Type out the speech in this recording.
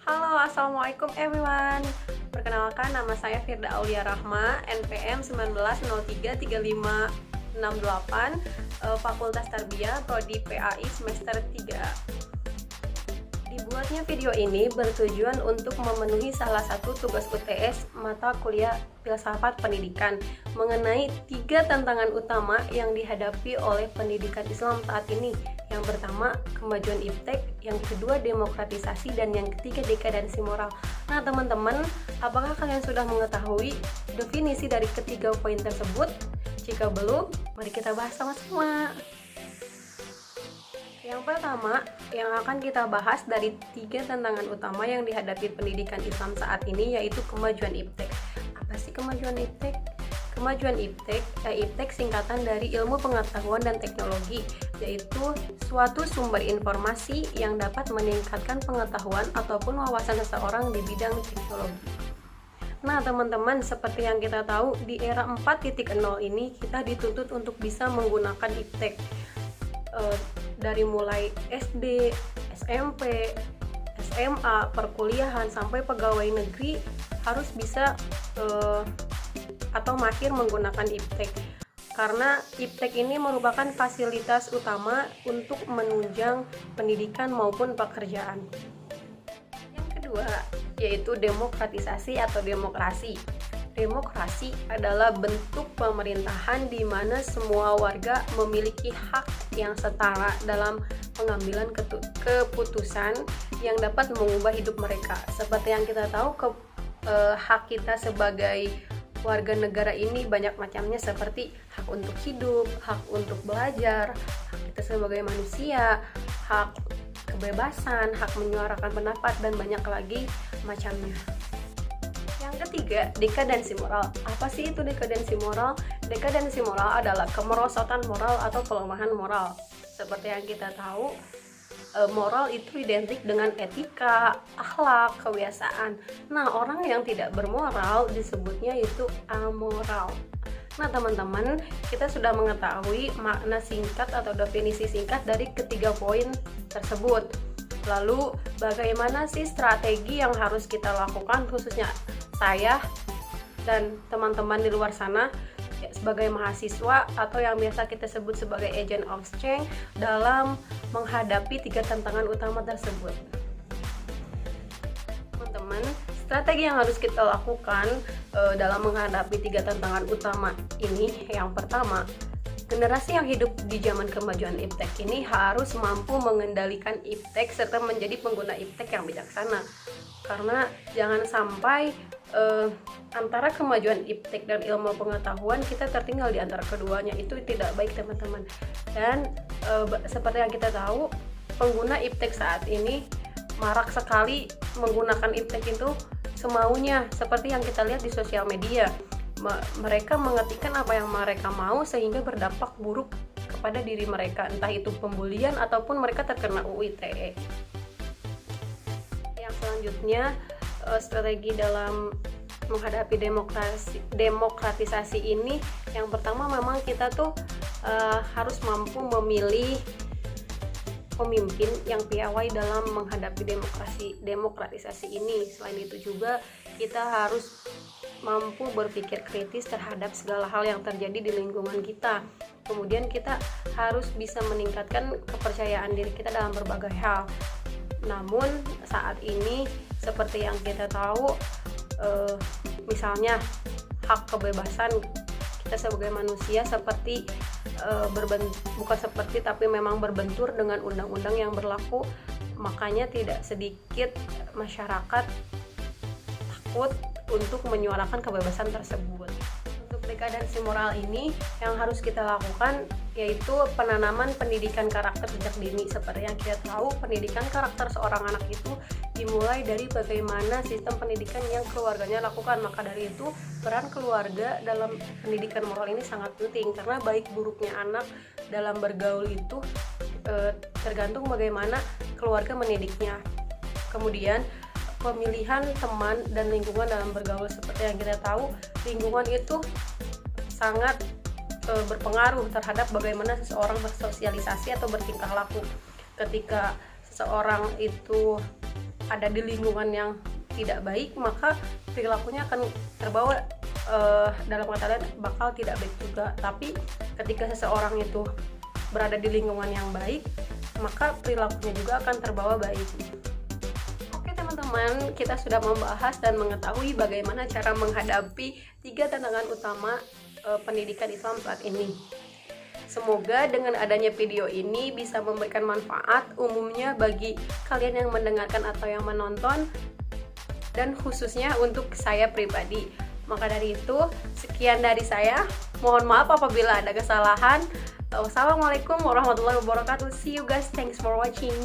Halo, assalamualaikum everyone. Perkenalkan, nama saya Firda Aulia Rahma, NPM 19033568, Fakultas Tarbiyah, Prodi PAI semester 3. Dibuatnya video ini bertujuan untuk memenuhi salah satu tugas UTS mata kuliah Filsafat Pendidikan mengenai 3 tantangan utama yang dihadapi oleh pendidikan Islam saat ini. Yang pertama, kemajuan iptek, yang kedua, demokratisasi, dan yang ketiga, dekadensi moral. Nah, teman-teman, apakah kalian sudah mengetahui definisi dari ketiga poin tersebut? Jika belum, mari kita bahas sama-sama. Yang pertama, yang akan kita bahas dari 3 tantangan utama yang dihadapi pendidikan Islam saat ini, yaitu kemajuan iptek. Apa sih kemajuan iptek? Kemajuan iptek, iptek singkatan dari ilmu pengetahuan dan teknologi, yaitu suatu sumber informasi yang dapat meningkatkan pengetahuan ataupun wawasan seseorang di bidang teknologi. Nah, teman-teman, seperti yang kita tahu, di era 4.0 ini kita dituntut untuk bisa menggunakan iptek. Dari mulai SD, SMP, SMA, perkuliahan, sampai pegawai negeri harus bisa atau mahir menggunakan iptek, karena iptek ini merupakan fasilitas utama untuk menunjang pendidikan maupun pekerjaan. Yang kedua, yaitu demokratisasi atau demokrasi. Demokrasi adalah bentuk pemerintahan di mana semua warga memiliki hak yang setara dalam pengambilan keputusan yang dapat mengubah hidup mereka. Seperti yang kita tahu, hak kita sebagai warga negara ini banyak macamnya, seperti hak untuk hidup, hak untuk belajar, hak kita sebagai manusia, hak kebebasan, hak menyuarakan pendapat, dan banyak lagi macamnya. Yang ketiga, dekadensi moral. Apa sih itu dekadensi moral? Dekadensi moral adalah kemerosotan moral atau pelemahan moral. Seperti yang kita tahu, moral itu identik dengan etika, akhlak, kebiasaan. Nah, orang yang tidak bermoral disebutnya itu amoral. Nah, teman-teman, kita sudah mengetahui makna singkat atau definisi singkat dari ketiga poin tersebut. Lalu, bagaimana sih strategi yang harus kita lakukan, khususnya saya dan teman-teman di luar sana sebagai mahasiswa atau yang biasa kita sebut sebagai agent of change dalam menghadapi 3 tantangan utama tersebut. Teman-teman, strategi yang harus kita lakukan dalam menghadapi 3 tantangan utama ini, yang pertama, generasi yang hidup di zaman kemajuan iptek ini harus mampu mengendalikan iptek serta menjadi pengguna iptek yang bijaksana. Karena jangan sampai antara kemajuan iptek dan ilmu pengetahuan kita tertinggal di antara keduanya. Itu tidak baik, teman-teman. Dan seperti yang kita tahu, pengguna iptek saat ini marak sekali menggunakan iptek itu semaunya, seperti yang kita lihat di sosial media. Mereka mengetikkan apa yang mereka mau sehingga berdampak buruk kepada diri mereka, entah itu pembulian ataupun mereka terkena UU ITE. Yang selanjutnya, strategi dalam menghadapi demokratisasi ini, yang pertama memang kita tuh harus mampu memilih pemimpin yang piawai dalam menghadapi demokratisasi ini. Selain itu juga kita harus mampu berpikir kritis terhadap segala hal yang terjadi di lingkungan kita. Kemudian kita harus bisa meningkatkan kepercayaan diri kita dalam berbagai hal. Namun saat ini seperti yang kita tahu, misalnya hak kebebasan kita sebagai manusia seperti bukan seperti tapi memang berbentur dengan undang-undang yang berlaku. Makanya tidak sedikit masyarakat takut untuk menyuarakan kebebasan tersebut. Untuk dekadensi moral ini yang harus kita lakukan yaitu penanaman pendidikan karakter sejak dini. Seperti yang kita tahu, pendidikan karakter seorang anak itu dimulai dari bagaimana sistem pendidikan yang keluarganya lakukan. Maka dari itu, peran keluarga dalam pendidikan moral ini sangat penting, karena baik buruknya anak dalam bergaul itu tergantung bagaimana keluarga mendidiknya. Kemudian pemilihan teman dan lingkungan dalam bergaul. Seperti yang kita tahu, lingkungan itu sangat berpengaruh terhadap bagaimana seseorang bersosialisasi atau bertingkah laku. Ketika seseorang itu ada di lingkungan yang tidak baik, maka perilakunya akan terbawa dalam kata lain bakal tidak baik juga. Tapi ketika seseorang itu berada di lingkungan yang baik, maka perilakunya juga akan terbawa baik. Oke teman-teman, kita sudah membahas dan mengetahui bagaimana cara menghadapi 3 tantangan utama pendidikan Islam saat ini. Semoga dengan adanya video ini bisa memberikan manfaat umumnya bagi kalian yang mendengarkan atau yang menonton, dan khususnya untuk saya pribadi. Maka dari itu, sekian dari saya. Mohon maaf apabila ada kesalahan. Wassalamualaikum warahmatullahi wabarakatuh. See you guys. Thanks for watching.